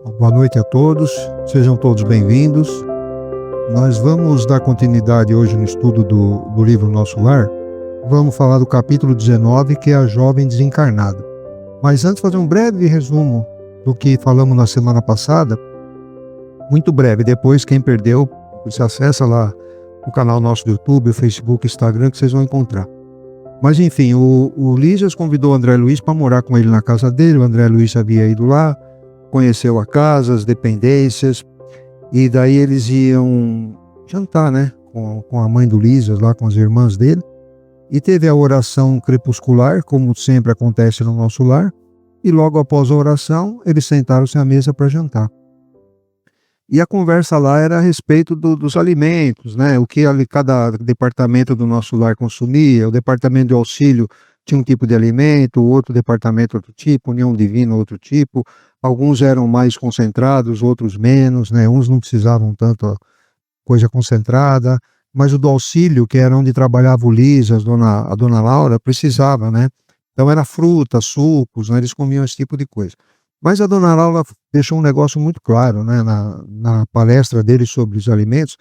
Boa noite a todos, sejam todos bem-vindos. Nós vamos dar continuidade hoje no estudo do livro Nosso Lar. Vamos falar do capítulo 19, que é a jovem desencarnada. Mas antes, fazer um breve resumo do que falamos na semana passada. Muito breve, depois quem perdeu, você acessa lá o canal nosso do YouTube, o Facebook, o Instagram, que vocês vão encontrar. Mas enfim, o Lísias convidou o André Luiz para morar com ele na casa dele. O André Luiz havia ido lá, conheceu a casa, as dependências, e daí eles iam jantar, né, com a mãe do Lísias, lá com as irmãs dele, e teve a oração crepuscular, como sempre acontece no nosso lar, e logo após a oração, eles sentaram-se à mesa para jantar. E a conversa lá era a respeito dos alimentos, né, o que cada departamento do nosso lar consumia. O departamento de auxílio tinha um tipo de alimento, o outro departamento outro tipo, União Divina outro tipo. Alguns eram mais concentrados, outros menos, né? Uns não precisavam tanto coisa concentrada, mas o do auxílio, que era onde trabalhava o Lísias, a dona Laura, precisava, né? Então era fruta, sucos, né? Eles comiam esse tipo de coisa. Mas a dona Laura deixou um negócio muito claro, né? Na palestra dele sobre os alimentos,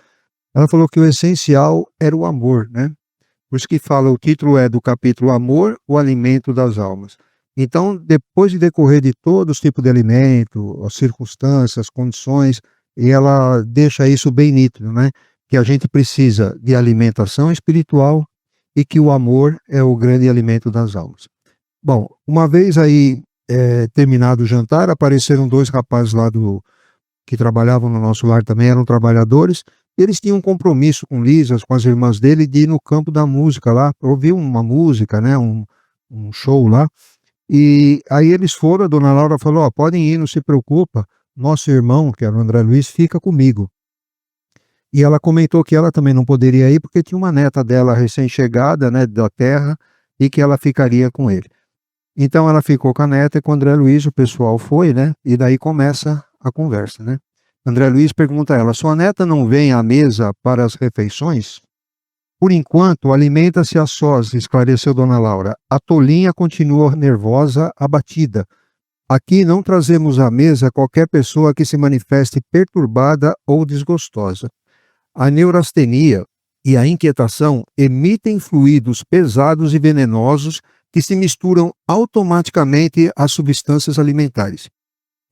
ela falou que o essencial era o amor, né? Por isso que fala, o título é do capítulo Amor, o Alimento das Almas. Então, depois de decorrer de todos os tipos de alimento, as circunstâncias, as condições, e ela deixa isso bem nítido, né? Que a gente precisa de alimentação espiritual e que o amor é o grande alimento das almas. Bom, uma vez aí terminado o jantar, apareceram dois rapazes lá que trabalhavam no nosso lar também, eram trabalhadores. Eles tinham um compromisso com Lísias, com as irmãs dele, de ir no campo da música lá, ouvir uma música, né? Um show lá. E aí eles foram, a dona Laura falou, podem ir, não se preocupa, nosso irmão, que era o André Luiz, fica comigo. E ela comentou que ela também não poderia ir, porque tinha uma neta dela recém-chegada, né, da terra, e que ela ficaria com ele. Então ela ficou com a neta e com o André Luiz, o pessoal foi, né, e daí começa a conversa, né. André Luiz pergunta a ela, sua neta não vem à mesa para as refeições? Por enquanto, alimenta-se a sós, esclareceu dona Laura. A tolinha continua nervosa, abatida. Aqui não trazemos à mesa qualquer pessoa que se manifeste perturbada ou desgostosa. A neurastenia e a inquietação emitem fluidos pesados e venenosos que se misturam automaticamente às substâncias alimentares.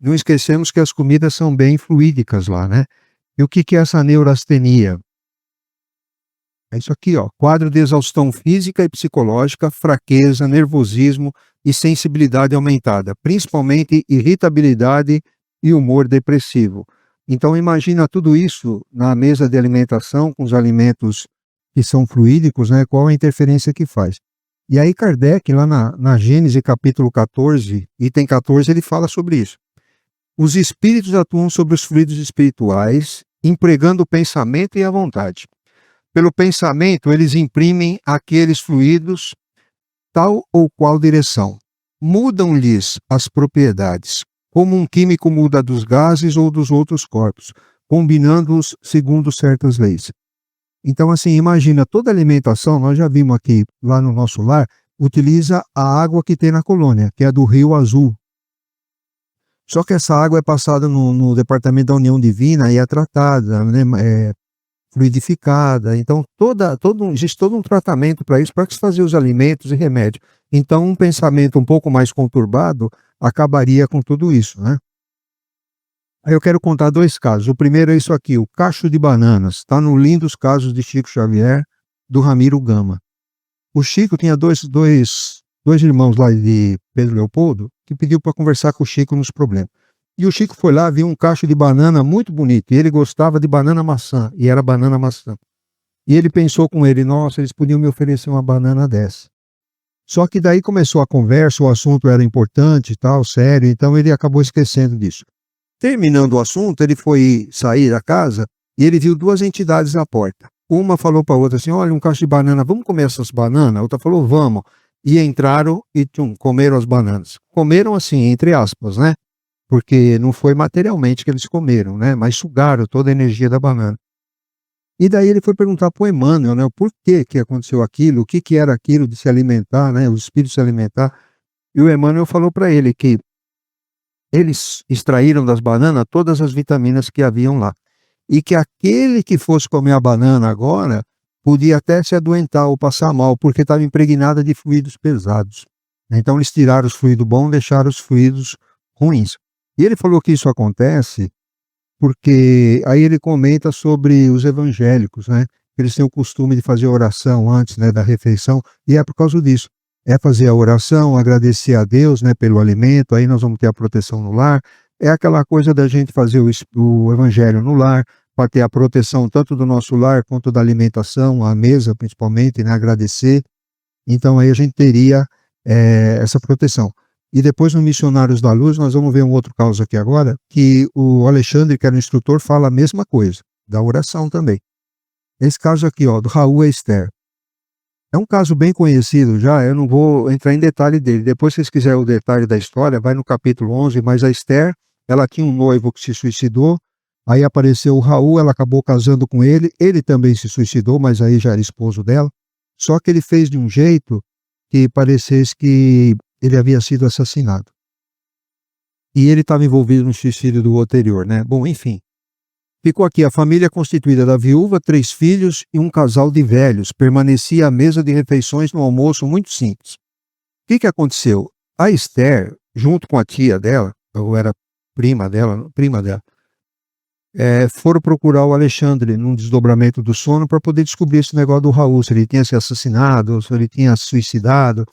Não esquecemos que as comidas são bem fluídicas lá, né? E o que é essa neurastenia? É isso aqui, quadro de exaustão física e psicológica, fraqueza, nervosismo e sensibilidade aumentada, principalmente irritabilidade e humor depressivo. Então imagina tudo isso na mesa de alimentação, com os alimentos que são fluídicos, né? Qual a interferência que faz. E aí Kardec, lá na Gênesis capítulo 14, item 14, ele fala sobre isso. Os espíritos atuam sobre os fluidos espirituais, empregando o pensamento e a vontade. Pelo pensamento, eles imprimem àqueles fluidos tal ou qual direção. Mudam-lhes as propriedades, como um químico muda dos gases ou dos outros corpos, combinando-os segundo certas leis. Então, assim, imagina, toda alimentação, nós já vimos aqui, lá no nosso lar, utiliza a água que tem na colônia, que é do Rio Azul. Só que essa água é passada no departamento da União Divina e é tratada, né? Fluidificada, então existe todo um tratamento para isso, para se fazer os alimentos e remédios. Então um pensamento um pouco mais conturbado acabaria com tudo isso, né? Aí eu quero contar dois casos. O primeiro é isso aqui, o cacho de bananas, está no Lindos Casos de Chico Xavier, do Ramiro Gama. O Chico tinha dois irmãos lá de Pedro Leopoldo, que pediu para conversar com o Chico nos problemas. E o Chico foi lá, viu um cacho de banana muito bonito, e ele gostava de banana maçã, e era banana maçã. E ele pensou com ele, nossa, eles podiam me oferecer uma banana dessa. Só que daí começou a conversa, o assunto era importante e tal, sério, então ele acabou esquecendo disso. Terminando o assunto, ele foi sair da casa, e ele viu duas entidades na porta. Uma falou para a outra assim, olha, um cacho de banana, vamos comer essas bananas? A outra falou, vamos. E entraram e comeram as bananas. Comeram assim, entre aspas, né? Porque não foi materialmente que eles comeram, né? Mas sugaram toda a energia da banana. E daí ele foi perguntar para o Emmanuel, né? O porquê que aconteceu aquilo, o que era aquilo de se alimentar, né? Os espíritos se alimentar. E o Emmanuel falou para ele que eles extraíram das bananas todas as vitaminas que haviam lá. E que aquele que fosse comer a banana agora podia até se adoentar ou passar mal, porque estava impregnada de fluidos pesados. Então eles tiraram os fluidos bons, deixaram os fluidos ruins. E ele falou que isso acontece porque aí ele comenta sobre os evangélicos, né? Eles têm o costume de fazer oração antes, né, da refeição, e é por causa disso. É fazer a oração, agradecer a Deus, né, pelo alimento, aí nós vamos ter a proteção no lar. É aquela coisa da gente fazer o evangelho no lar, para ter a proteção tanto do nosso lar quanto da alimentação, a mesa principalmente, né, agradecer. Então aí a gente teria essa proteção. E depois no Missionários da Luz, nós vamos ver um outro caso aqui agora, que o Alexandre, que era o instrutor, fala a mesma coisa, da oração também. Esse caso aqui, ó, do Raul e Esther. É um caso bem conhecido já, eu não vou entrar em detalhe dele. Depois, se vocês quiserem o detalhe da história, vai no capítulo 11, mas a Esther, ela tinha um noivo que se suicidou, aí apareceu o Raul, ela acabou casando com ele também se suicidou, mas aí já era esposo dela, só que ele fez de um jeito que parecesse que ele havia sido assassinado. E ele estava envolvido no suicídio do anterior, né? Bom, enfim. Ficou aqui a família constituída da viúva, 3 filhos e um casal de velhos. Permanecia à mesa de refeições no almoço muito simples. O que aconteceu? A Esther, junto com a tia dela, ou era prima dela, foram procurar o Alexandre num desdobramento do sono para poder descobrir esse negócio do Raul, se ele tinha se assassinado, se ele tinha se suicidado.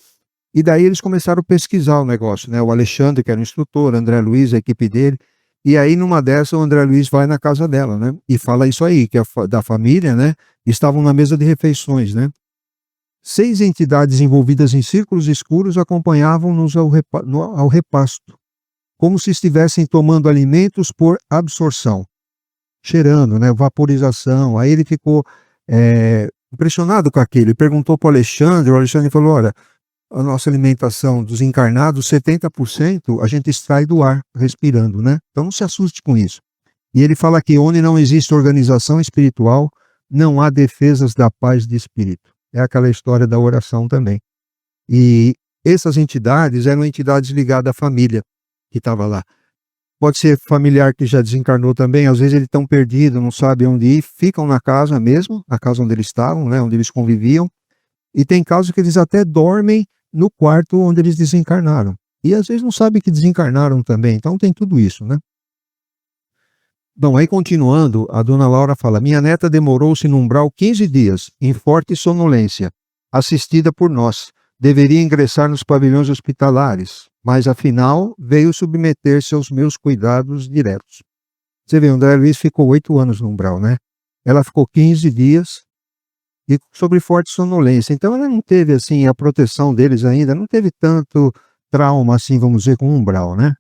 E daí eles começaram a pesquisar o negócio, né? O Alexandre, que era o instrutor, André Luiz, a equipe dele. E aí, numa dessas, o André Luiz vai na casa dela, né? E fala isso aí, que da família, né? Estavam na mesa de refeições, né? 6 entidades envolvidas em círculos escuros acompanhavam-nos ao repasto, como se estivessem tomando alimentos por absorção, cheirando, né? Vaporização. Aí ele ficou impressionado com aquilo. Ele perguntou para o Alexandre falou, olha, a nossa alimentação dos encarnados, 70% a gente extrai do ar, respirando, né? Então não se assuste com isso. E ele fala que onde não existe organização espiritual, não há defesas da paz de espírito. É aquela história da oração também. E essas entidades eram entidades ligadas à família que estava lá. Pode ser familiar que já desencarnou também, às vezes eles estão perdidos, não sabem onde ir, ficam na casa mesmo, na casa onde eles estavam, né, onde eles conviviam. E tem casos que eles até dormem no quarto onde eles desencarnaram. E às vezes não sabem que desencarnaram também. Então tem tudo isso, né? Bom, aí continuando, a dona Laura fala, minha neta demorou-se no umbral 15 dias, em forte sonolência, assistida por nós. Deveria ingressar nos pavilhões hospitalares, mas afinal veio submeter-se aos meus cuidados diretos. Você vê, o André Luiz ficou 8 anos no umbral, né? Ela ficou 15 dias, e sobre forte sonolência. Então ela não teve assim a proteção deles ainda, não teve tanto trauma assim, vamos dizer, com o umbral, né?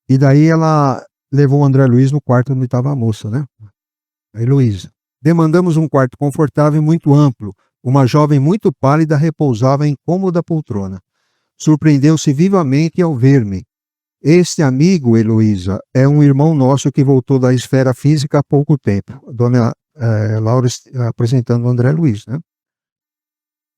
E daí ela levou o André Luiz no quarto onde estava a moça, né? A Heloísa. Demandamos um quarto confortável e muito amplo. Uma jovem muito pálida repousava em cômoda poltrona. Surpreendeu-se vivamente ao ver-me. Este amigo, Heloísa, é um irmão nosso que voltou da esfera física há pouco tempo. A dona Laura apresentando o André Luiz, né?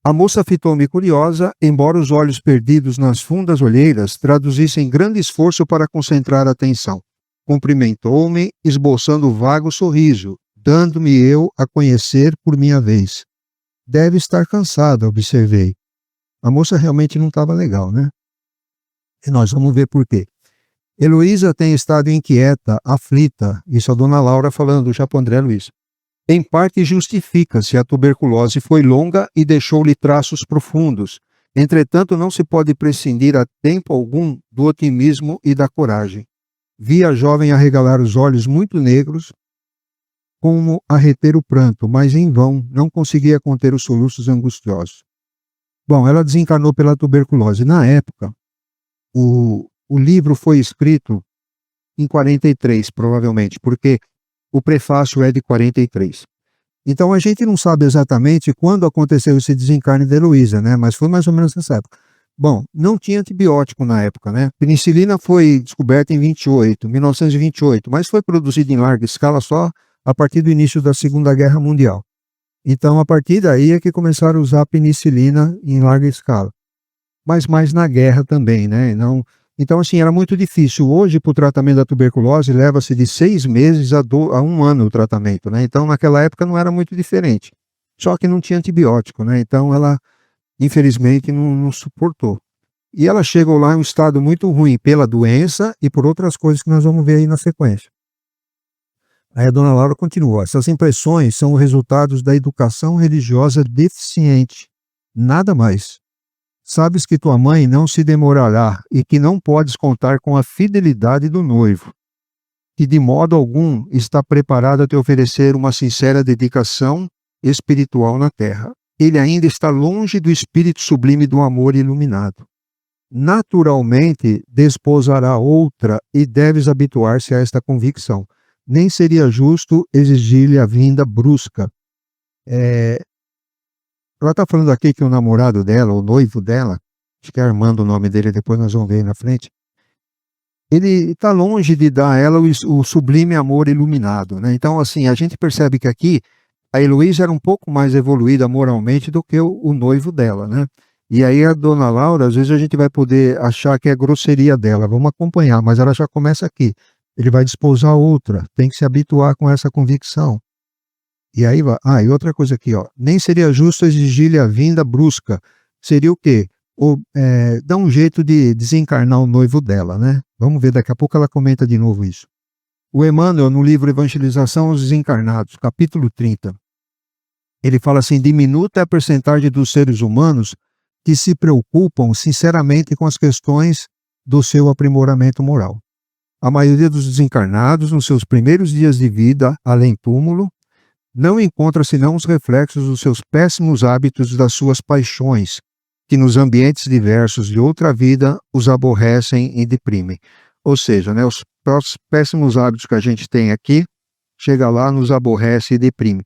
A moça fitou-me curiosa, embora os olhos perdidos nas fundas olheiras traduzissem grande esforço para concentrar a atenção. Cumprimentou-me, esboçando vago sorriso, dando-me eu a conhecer por minha vez. Deve estar cansada, observei. A moça realmente não estava legal, né? E nós vamos ver por quê. Heloísa tem estado inquieta, aflita, isso a dona Laura falando já para o André Luiz. Em parte justifica-se, a tuberculose foi longa e deixou-lhe traços profundos. Entretanto, não se pode prescindir a tempo algum do otimismo e da coragem. Vi a jovem arregalar os olhos muito negros, como a reter o pranto, mas em vão, não conseguia conter os soluços angustiosos. Bom, ela desencarnou pela tuberculose. Na época, o livro foi escrito em 43, provavelmente, porque o prefácio é de 43. Então a gente não sabe exatamente quando aconteceu esse desencarne de Heloísa, né? Mas foi mais ou menos nessa época. Bom, não tinha antibiótico na época, né? Penicilina foi descoberta em 1928, mas foi produzida em larga escala só a partir do início da Segunda Guerra Mundial. Então, a partir daí é que começaram a usar penicilina em larga escala. Mas mais na guerra também, né? Não, Então, assim, era muito difícil. Hoje, para o tratamento da tuberculose, leva-se de 6 meses a 1 ano o tratamento, né? Então, naquela época não era muito diferente. Só que não tinha antibiótico, né? Então, ela, infelizmente, não suportou. E ela chegou lá em um estado muito ruim pela doença e por outras coisas que nós vamos ver aí na sequência. Aí a dona Laura continuou: essas impressões são o resultado da educação religiosa deficiente. Nada mais. Sabes que tua mãe não se demorará e que não podes contar com a fidelidade do noivo, que de modo algum está preparado a te oferecer uma sincera dedicação espiritual na terra. Ele ainda está longe do espírito sublime do amor iluminado. Naturalmente desposará outra e deves habituar-se a esta convicção. Nem seria justo exigir-lhe a vinda brusca. Ela está falando aqui que o namorado dela, o noivo dela, acho que é Armando o nome dele, depois nós vamos ver aí na frente, ele está longe de dar a ela o sublime amor iluminado, né? Então, assim, a gente percebe que aqui a Heloísa era um pouco mais evoluída moralmente do que o noivo dela, né? E aí a dona Laura, às vezes a gente vai poder achar que é grosseria dela, vamos acompanhar, mas ela já começa aqui. Ele vai desposar outra, tem que se habituar com essa convicção. E aí vai. E outra coisa aqui, ó. Nem seria justo exigir-lhe a vinda brusca. Seria o quê? Dar um jeito de desencarnar o noivo dela, né? Vamos ver, daqui a pouco ela comenta de novo isso. O Emmanuel, no livro Evangelização aos Desencarnados, capítulo 30, ele fala assim: diminuta é a percentagem dos seres humanos que se preocupam sinceramente com as questões do seu aprimoramento moral. A maioria dos desencarnados, nos seus primeiros dias de vida, além túmulo, não encontra senão os reflexos dos seus péssimos hábitos e das suas paixões, que nos ambientes diversos de outra vida os aborrecem e deprimem. Ou seja, né, os péssimos hábitos que a gente tem aqui, chega lá, nos aborrece e deprime.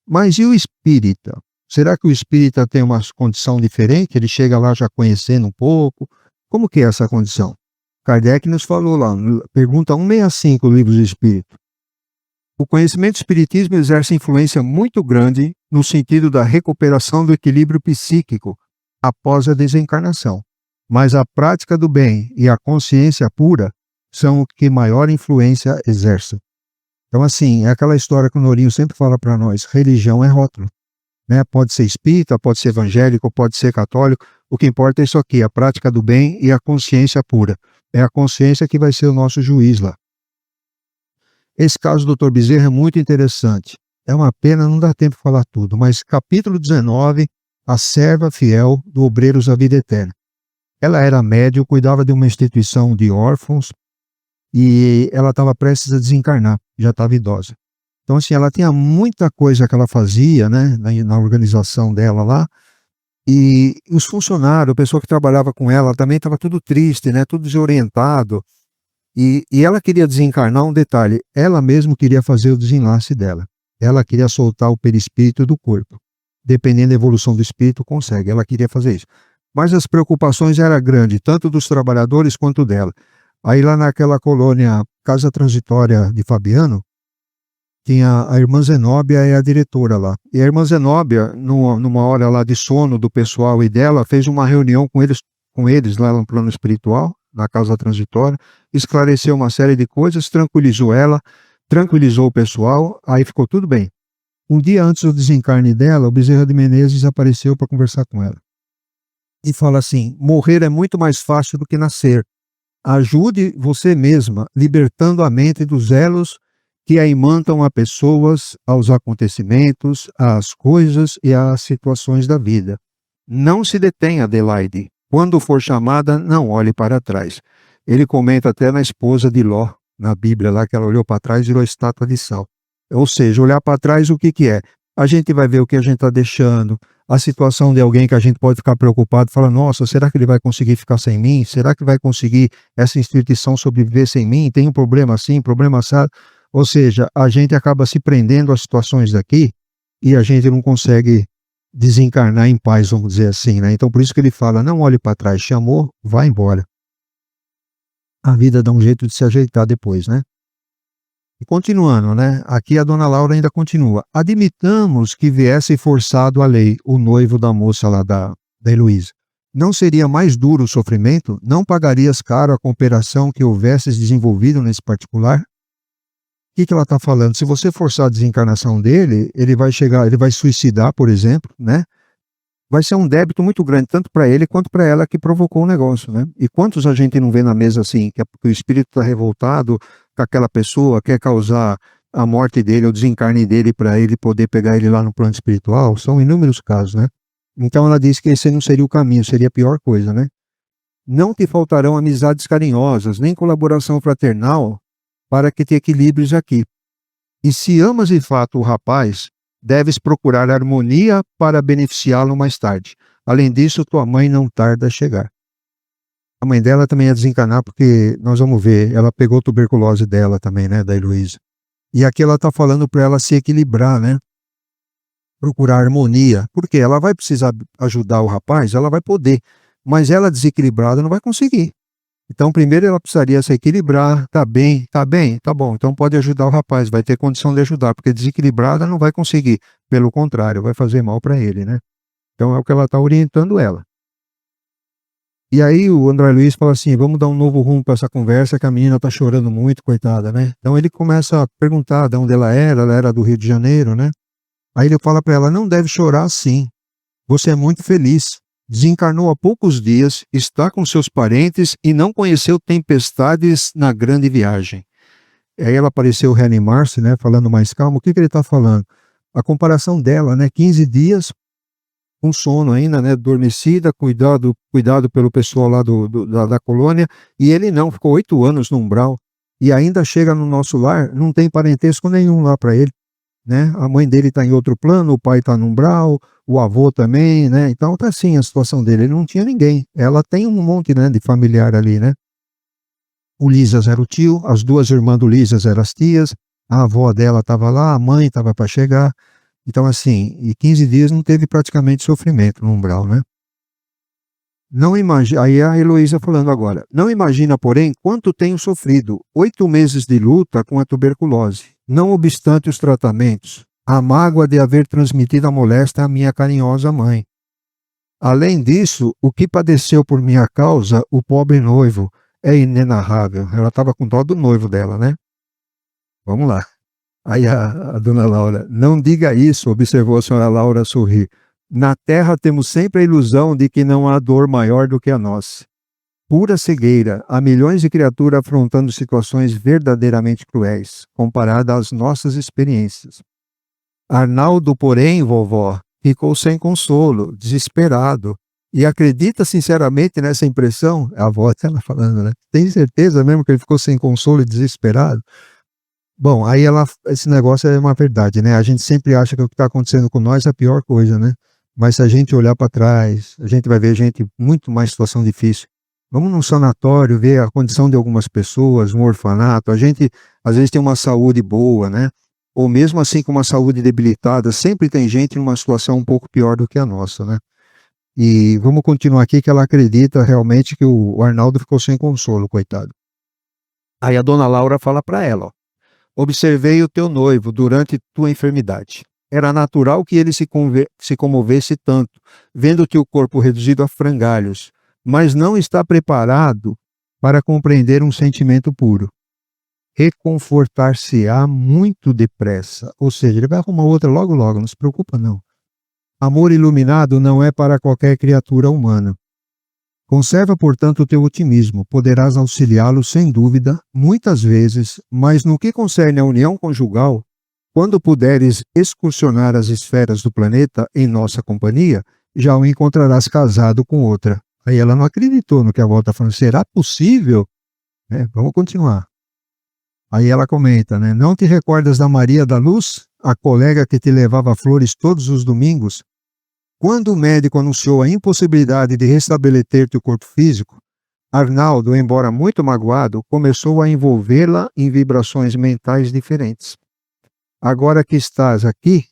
Mas e o espírita? Será que o espírita tem uma condição diferente? Ele chega lá já conhecendo um pouco? Como que é essa condição? Kardec nos falou lá, pergunta 165 do Livro do Espírito. O conhecimento do espiritismo exerce influência muito grande no sentido da recuperação do equilíbrio psíquico após a desencarnação. Mas a prática do bem e a consciência pura são o que maior influência exercem. Então, assim, é aquela história que o Nourinho sempre fala para nós: religião é rótulo. Né? Pode ser espírita, pode ser evangélico, pode ser católico. O que importa é isso aqui: a prática do bem e a consciência pura. É a consciência que vai ser o nosso juiz lá. Esse caso do Dr. Bezerra é muito interessante. É uma pena, não dá tempo de falar tudo, mas capítulo 19, a serva fiel do Obreiros da Vida Eterna. Ela era médium, cuidava de uma instituição de órfãos e ela estava prestes a desencarnar, já estava idosa. Então, assim, ela tinha muita coisa que ela fazia, né, na organização dela lá, e os funcionários, a pessoa que trabalhava com ela também estava tudo triste, né, tudo desorientado. E ela queria desencarnar, um detalhe, ela mesma queria fazer o desenlace dela. Ela queria soltar o perispírito do corpo. Dependendo da evolução do espírito, consegue. Ela queria fazer isso. Mas as preocupações eram grandes, tanto dos trabalhadores quanto dela. Aí lá naquela colônia Casa Transitória de Fabiano, tinha a irmã Zenóbia e a diretora lá. E a irmã Zenóbia, numa hora lá de sono do pessoal e dela, fez uma reunião com eles lá no plano espiritual, na Casa Transitória, esclareceu uma série de coisas, tranquilizou ela, tranquilizou o pessoal, aí ficou tudo bem. Um dia antes do desencarne dela, o Bezerra de Menezes apareceu para conversar com ela. E fala assim: morrer é muito mais fácil do que nascer. Ajude você mesma, libertando a mente dos elos que a imantam a pessoas, aos acontecimentos, às coisas e às situações da vida. Não se detenha, Adelaide. Quando for chamada, não olhe para trás. Ele comenta até na esposa de Ló, na Bíblia, lá que ela olhou para trás e virou estátua de sal. Ou seja, olhar para trás, o que é? A gente vai ver o que a gente está deixando, a situação de alguém que a gente pode ficar preocupado, fala: nossa, será que ele vai conseguir ficar sem mim? Será que vai conseguir essa instituição sobreviver sem mim? Tem um problema assim, problema assado. Ou seja, a gente acaba se prendendo a situações daqui e a gente não consegue desencarnar em paz, vamos dizer assim, né? Então por isso que ele fala: não olhe para trás, chamou, vai embora. A vida dá um jeito de se ajeitar depois, né? E continuando, né? Aqui a dona Laura ainda continua: admitamos que viesse forçado a lei, o noivo da moça lá da Heloísa. Não seria mais duro o sofrimento? Não pagarias caro a cooperação que houvesses desenvolvido nesse particular? O que ela está falando? Se você forçar a desencarnação dele, ele vai suicidar, por exemplo, né? Vai ser um débito muito grande, tanto para ele quanto para ela que provocou o negócio, né? E quantos a gente não vê na mesa assim, que o espírito está revoltado com aquela pessoa, quer causar a morte dele, o desencarne dele para ele poder pegar ele lá no plano espiritual? São inúmeros casos, né? Então ela disse que esse não seria o caminho, seria a pior coisa, né? Não te faltarão amizades carinhosas, nem colaboração fraternal, para que te equilibres aqui. E se amas de fato o rapaz, deves procurar harmonia para beneficiá-lo mais tarde. Além disso, tua mãe não tarda a chegar. A mãe dela também ia desencanar, porque nós vamos ver, ela pegou tuberculose dela também, né, da Heloísa. E aqui ela está falando para ela se equilibrar, né? Procurar harmonia, porque ela vai precisar ajudar o rapaz, ela vai poder, mas ela desequilibrada não vai conseguir. Então, primeiro ela precisaria se equilibrar, tá bem, tá bom, então pode ajudar o rapaz, vai ter condição de ajudar, porque desequilibrada não vai conseguir, pelo contrário, vai fazer mal para ele, né? Então é o que ela está orientando ela. E aí o André Luiz fala assim, vamos dar um novo rumo para essa conversa, que a menina está chorando muito, coitada, né? Então ele começa a perguntar de onde ela era do Rio de Janeiro, né? Aí ele fala para ela, não deve chorar assim, você é muito feliz. Desencarnou há poucos dias, está com seus parentes e não conheceu tempestades na grande viagem. Aí ela pareceu reanimar-se, né, falando mais calmo. O que ele está falando? A comparação dela, né, 15 dias com sono ainda, né, adormecida, cuidado pelo pessoal lá da colônia, e ele não, ficou 8 anos no umbral, e ainda chega no nosso lar, não tem parentesco nenhum lá para ele, né? A mãe dele está em outro plano, o pai está no umbral, o avô também, né? Então tá assim a situação dele, ele não tinha ninguém. Ela tem um monte, né, de familiar ali, né? O Lisas era o tio, as duas irmãs do Lisas eram as tias, a avó dela estava lá, a mãe estava para chegar. Então assim, em 15 dias não teve praticamente sofrimento no umbral, né? Não imagina, aí a Heloísa falando agora, não imagina, porém, quanto tenho sofrido, 8 meses de luta com a tuberculose, não obstante os tratamentos, a mágoa de haver transmitido a moléstia à minha carinhosa mãe. Além disso, o que padeceu por minha causa, o pobre noivo, é inenarrável. Ela estava com dó do noivo dela, né? Vamos lá. Aí a dona Laura, não diga isso, observou a senhora Laura a sorrir. Na terra temos sempre a ilusão de que não há dor maior do que a nossa. Pura cegueira, há milhões de criaturas afrontando situações verdadeiramente cruéis, comparada às nossas experiências. Arnaldo, porém, vovó, ficou sem consolo, desesperado, e acredita sinceramente nessa impressão? A avó está falando, né? Tem certeza mesmo que ele ficou sem consolo e desesperado? Bom, aí esse negócio é uma verdade, né? A gente sempre acha que o que está acontecendo com nós é a pior coisa, né? Mas se a gente olhar para trás, a gente vai ver gente muito mais situação difícil. Vamos num sanatório, ver a condição de algumas pessoas, um orfanato. A gente, às vezes, tem uma saúde boa, né? Ou mesmo assim com uma saúde debilitada, sempre tem gente numa situação um pouco pior do que a nossa, né? E vamos continuar aqui que ela acredita realmente que o Arnaldo ficou sem consolo, coitado. Aí a dona Laura fala para ela, ó, observei o teu noivo durante tua enfermidade. Era natural que ele se comovesse tanto, vendo-te o corpo reduzido a frangalhos, mas não está preparado para compreender um sentimento puro. Reconfortar-se-á muito depressa, ou seja, ele vai arrumar outra logo logo, não se preocupa não. Amor iluminado não é para qualquer criatura humana. Conserva, portanto, o teu otimismo, poderás auxiliá-lo sem dúvida, muitas vezes, mas no que concerne à união conjugal, quando puderes excursionar as esferas do planeta em nossa companhia, já o encontrarás casado com outra. Aí ela não acreditou no que a avó está falando. Será possível? Vamos continuar. Aí ela comenta, né? Não te recordas da Maria da Luz, a colega que te levava flores todos os domingos? Quando o médico anunciou a impossibilidade de restabelecer teu corpo físico, Arnaldo, embora muito magoado, começou a envolvê-la em vibrações mentais diferentes. Agora que estás aqui,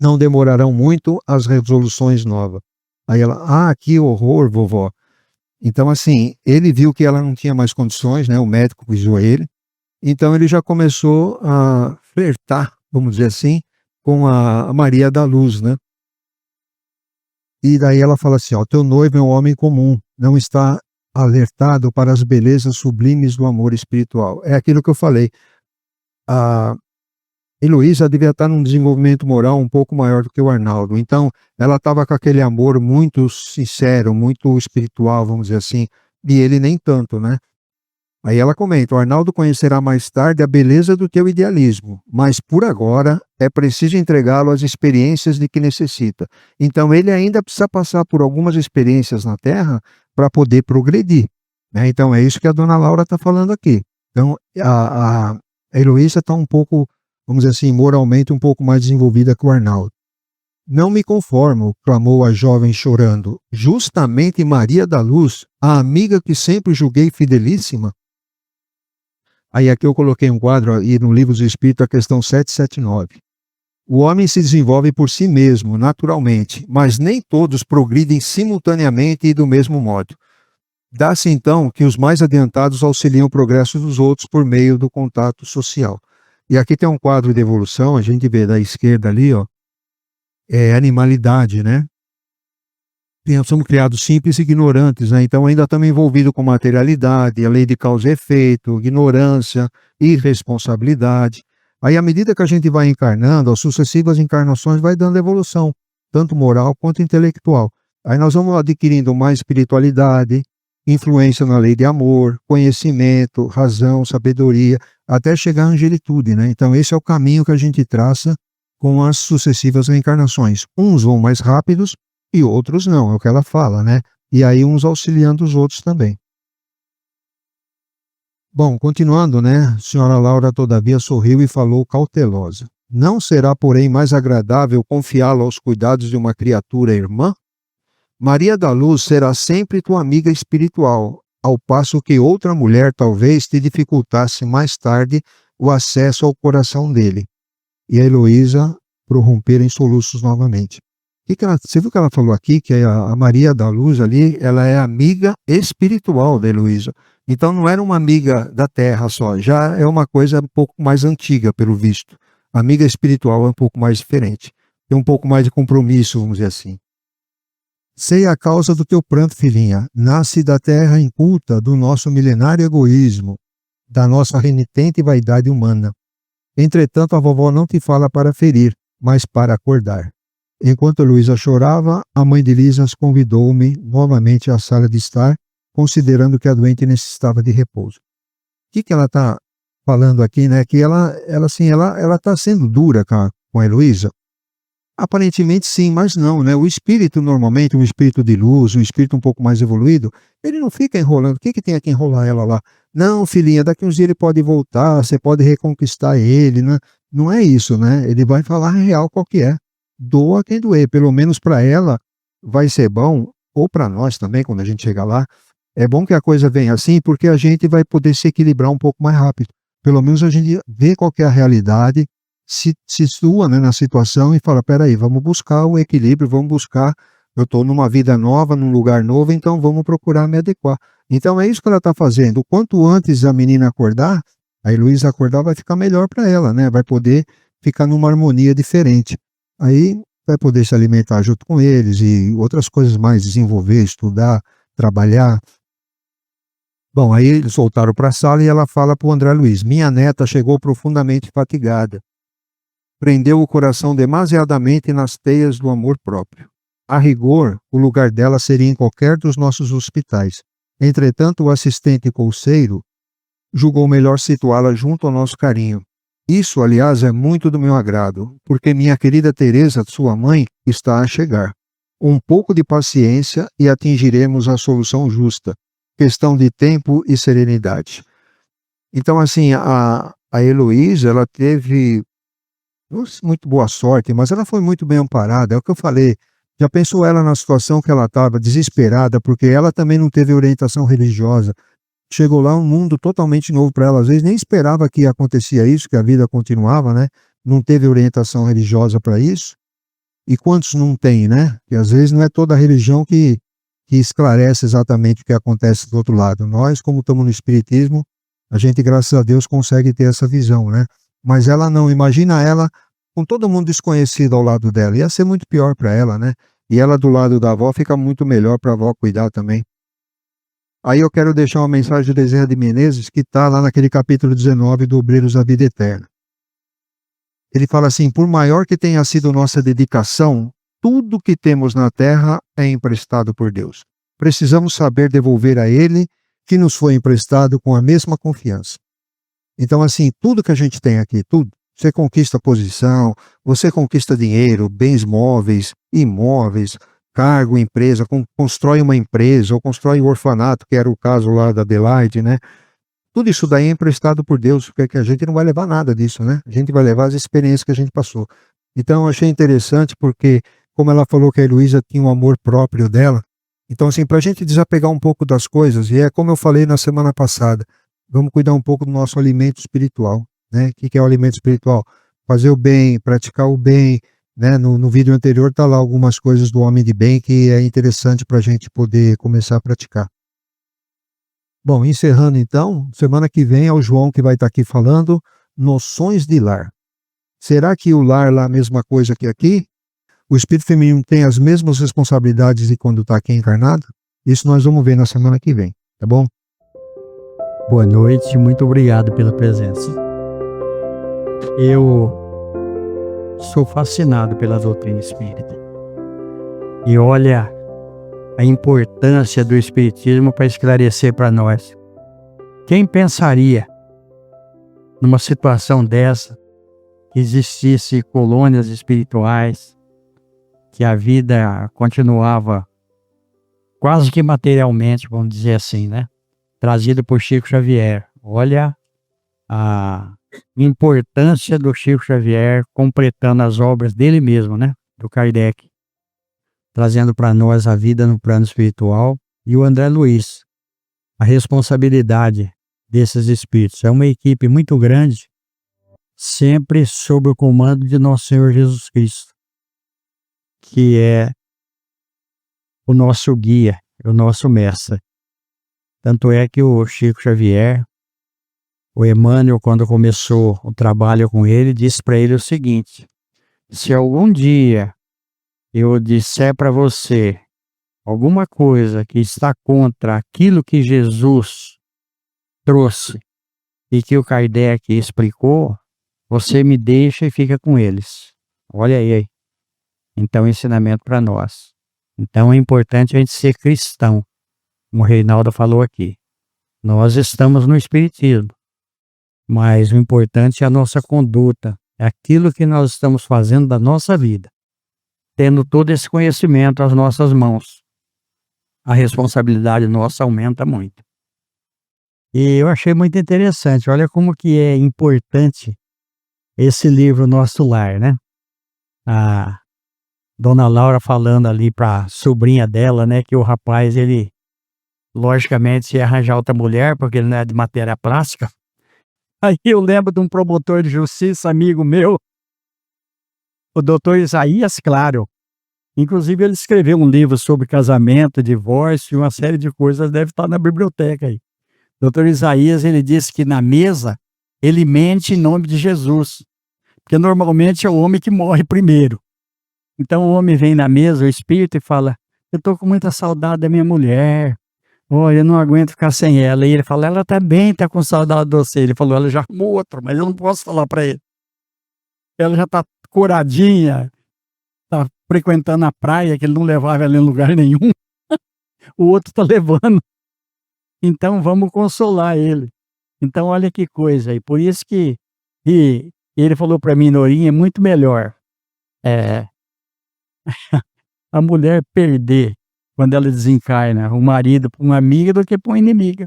não demorarão muito as resoluções novas. Aí ela, que horror, vovó. Então, assim, ele viu que ela não tinha mais condições, né? O médico avisou ele. Então, ele já começou a flertar, vamos dizer assim, com a Maria da Luz, né? E daí ela fala assim, ó, teu noivo é um homem comum, não está alertado para as belezas sublimes do amor espiritual. É aquilo que eu falei. A Heloísa devia estar num desenvolvimento moral um pouco maior do que o Arnaldo. Então, ela estava com aquele amor muito sincero, muito espiritual, vamos dizer assim, e ele nem tanto, né? Aí ela comenta, o Arnaldo conhecerá mais tarde a beleza do teu idealismo, mas por agora é preciso entregá-lo às experiências de que necessita. Então ele ainda precisa passar por algumas experiências na Terra para poder progredir, né? Então é isso que a dona Laura está falando aqui. Então a Heloísa está um pouco, vamos dizer assim, moralmente um pouco mais desenvolvida que o Arnaldo. Não me conformo, clamou a jovem chorando. Justamente Maria da Luz, a amiga que sempre julguei fidelíssima. Aí aqui eu coloquei um quadro aí no Livro dos Espíritos, a questão 779. O homem se desenvolve por si mesmo, naturalmente, mas nem todos progridem simultaneamente e do mesmo modo. Dá-se então que os mais adiantados auxiliam o progresso dos outros por meio do contato social. E aqui tem um quadro de evolução, a gente vê da esquerda ali, ó, é animalidade, né? Somos criados simples e ignorantes, né? Então ainda estamos envolvidos com materialidade, a lei de causa e efeito, ignorância, irresponsabilidade. Aí, à medida que a gente vai encarnando, as sucessivas encarnações vai dando evolução, tanto moral quanto intelectual. Aí nós vamos adquirindo mais espiritualidade, influência na lei de amor, conhecimento, razão, sabedoria, até chegar à angelitude, né? Então esse é o caminho que a gente traça com as sucessivas reencarnações. Uns vão mais rápidos e outros não, é o que ela fala, né? E aí uns auxiliando os outros também. Bom, continuando, né? A senhora Laura todavia sorriu e falou cautelosa. Não será, porém, mais agradável confiá-la aos cuidados de uma criatura irmã? Maria da Luz será sempre tua amiga espiritual, ao passo que outra mulher talvez te dificultasse mais tarde o acesso ao coração dele. E a Heloísa prorromper em soluços novamente. Você viu que ela falou aqui, que a Maria da Luz ali, ela é amiga espiritual da Heloísa. Então não era uma amiga da terra só, já é uma coisa um pouco mais antiga, pelo visto. A amiga espiritual é um pouco mais diferente. Tem um pouco mais de compromisso, vamos dizer assim. Sei a causa do teu pranto, filhinha. Nasce da terra inculta do nosso milenário egoísmo, da nossa renitente vaidade humana. Entretanto, a vovó não te fala para ferir, mas para acordar. Enquanto Luísa chorava, a mãe de Lisas convidou-me novamente à sala de estar, considerando que a doente necessitava de repouso. O que ela está falando aqui, né? Que ela está sendo dura com a Heloísa. Aparentemente sim, mas não, né? O espírito normalmente, um espírito de luz, um espírito um pouco mais evoluído, ele não fica enrolando. O que tem aqui enrolar ela lá? Não, filhinha, daqui uns dias ele pode voltar, você pode reconquistar ele, né? Não é isso, né? Ele vai falar a real qual que é. Doa quem doer, pelo menos para ela vai ser bom, ou para nós também, quando a gente chegar lá. É bom que a coisa venha assim, porque a gente vai poder se equilibrar um pouco mais rápido. Pelo menos a gente vê qual que é a realidade, se situa, né, na situação e fala, peraí, vamos buscar o equilíbrio, vamos buscar, eu estou numa vida nova, num lugar novo, então vamos procurar me adequar. Então é isso que ela está fazendo. O quanto antes a menina acordar, a Heloísa acordar, vai ficar melhor para ela, né? Vai poder ficar numa harmonia diferente. Aí vai poder se alimentar junto com eles e outras coisas mais, desenvolver, estudar, trabalhar. Bom, aí eles voltaram para a sala e ela fala para o André Luiz, minha neta chegou profundamente fatigada. Prendeu o coração demasiadamente nas teias do amor próprio. A rigor, o lugar dela seria em qualquer dos nossos hospitais. Entretanto, o assistente colseiro julgou melhor situá-la junto ao nosso carinho. Isso, aliás, é muito do meu agrado, porque minha querida Teresa, sua mãe, está a chegar. Um pouco de paciência e atingiremos a solução justa. Questão de tempo e serenidade. Então, assim, a Heloísa, ela teve muito boa sorte, mas ela foi muito bem amparada, é o que eu falei. Já pensou ela na situação que ela estava, desesperada, porque ela também não teve orientação religiosa. Chegou lá um mundo totalmente novo para ela, às vezes nem esperava que acontecia isso, que a vida continuava, né? Não teve orientação religiosa para isso. E quantos não tem, né? Que às vezes não é toda a religião que esclarece exatamente o que acontece do outro lado. Nós, como estamos no espiritismo, a gente, graças a Deus, consegue ter essa visão, né? Mas ela não, imagina ela com todo mundo desconhecido ao lado dela, ia ser muito pior para ela, né? E ela do lado da avó fica muito melhor para a avó cuidar também. Aí eu quero deixar uma mensagem de Bezerra de Menezes que está lá naquele capítulo 19 do Obreiros da Vida Eterna. Ele fala assim: por maior que tenha sido nossa dedicação, tudo que temos na terra é emprestado por Deus. Precisamos saber devolver a Ele que nos foi emprestado com a mesma confiança. Então, assim, tudo que a gente tem aqui, tudo, você conquista posição, você conquista dinheiro, bens móveis, imóveis, cargo, empresa, constrói uma empresa ou constrói um orfanato, que era o caso lá da Adelaide, né? Tudo isso daí é emprestado por Deus, porque a gente não vai levar nada disso, né? A gente vai levar as experiências que a gente passou. Então, eu achei interessante porque, como ela falou que a Heloísa tinha um amor próprio dela, então, assim, para a gente desapegar um pouco das coisas, e é como eu falei na semana passada, vamos cuidar um pouco do nosso alimento espiritual, né? O que é o alimento espiritual? Fazer o bem, praticar o bem, né? No vídeo anterior está lá algumas coisas do homem de bem que é interessante para a gente poder começar a praticar. Bom, encerrando então, semana que vem é o João que vai estar aqui falando noções de lar. Será que o lar lá é a mesma coisa que aqui? O espírito feminino tem as mesmas responsabilidades de quando está aqui encarnado? Isso nós vamos ver na semana que vem, tá bom? Boa noite, muito obrigado pela presença. Eu sou fascinado pela doutrina espírita. E olha a importância do espiritismo para esclarecer para nós. Quem pensaria numa situação dessa, que existisse colônias espirituais, que a vida continuava quase que materialmente, vamos dizer assim, né? Trazido por Chico Xavier. Olha a importância do Chico Xavier completando as obras dele mesmo, né? Do Kardec, trazendo para nós a vida no plano espiritual, e o André Luiz, a responsabilidade desses espíritos. É uma equipe muito grande, sempre sob o comando de Nosso Senhor Jesus Cristo, que é o nosso guia, o nosso mestre. Tanto é que o Chico Xavier, o Emmanuel, quando começou o trabalho com ele, disse para ele o seguinte: se algum dia eu disser para você alguma coisa que está contra aquilo que Jesus trouxe e que o Kardec explicou, você me deixa e fica com eles. Olha aí. Então, ensinamento para nós. Então, é importante a gente ser cristão, como o Reinaldo falou aqui. Nós estamos no Espiritismo, mas o importante é a nossa conduta, é aquilo que nós estamos fazendo da nossa vida. Tendo todo esse conhecimento às nossas mãos, a responsabilidade nossa aumenta muito. E eu achei muito interessante, olha como que é importante esse livro Nosso Lar, né? A Dona Laura falando ali para a sobrinha dela, né, que o rapaz, ele logicamente ia arranjar outra mulher, porque ele não é de matéria plástica. Aí eu lembro de um promotor de justiça, amigo meu, o doutor Isaías Claro. Inclusive ele escreveu um livro sobre casamento, divórcio, uma série de coisas, deve estar na biblioteca aí. Doutor Isaías, ele disse que na mesa ele mente em nome de Jesus, porque normalmente é o homem que morre primeiro. Então o homem vem na mesa, o espírito, e fala: eu estou com muita saudade da minha mulher, olha, eu não aguento ficar sem ela. E ele fala: ela também está com saudade de você. Ele falou: ela já arrumou outro, mas eu não posso falar para ele. Ela já está curadinha, está frequentando a praia, que ele não levava ela em lugar nenhum. O outro está levando. Então vamos consolar ele. Então olha que coisa. E por isso que e ele falou para mim, Norinha, é muito melhor a mulher perder, quando ela desencarna, o marido para uma amiga do que para uma inimiga.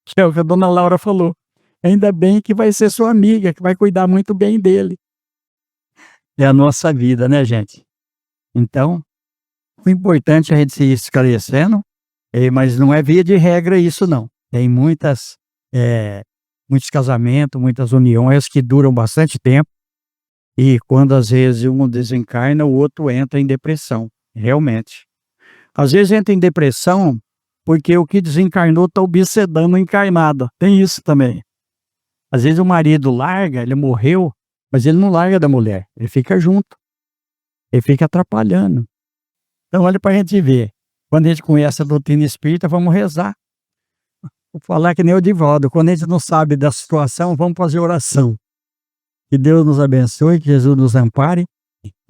Que é o que a dona Laura falou. Ainda bem que vai ser sua amiga, que vai cuidar muito bem dele. É a nossa vida, né, gente? Então, o importante é a gente se esclarecendo, mas não é via de regra isso, não. Tem muitos casamentos, muitas uniões que duram bastante tempo, e quando às vezes um desencarna, o outro entra em depressão, realmente. Às vezes entra em depressão porque o que desencarnou está obsedando o encarnado, tem isso também. Às vezes o marido larga, ele morreu, mas ele não larga da mulher, ele fica junto, ele fica atrapalhando. Então, olha para a gente ver. Quando a gente conhece a doutrina espírita, vamos rezar. Vou falar que nem o Divaldo. Quando a gente não sabe da situação, vamos fazer oração. Que Deus nos abençoe, que Jesus nos ampare.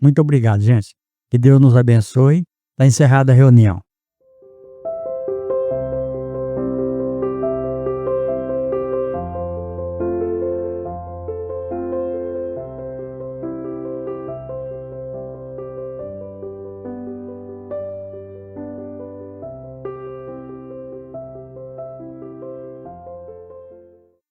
Muito obrigado, gente. Que Deus nos abençoe. Está encerrada a reunião.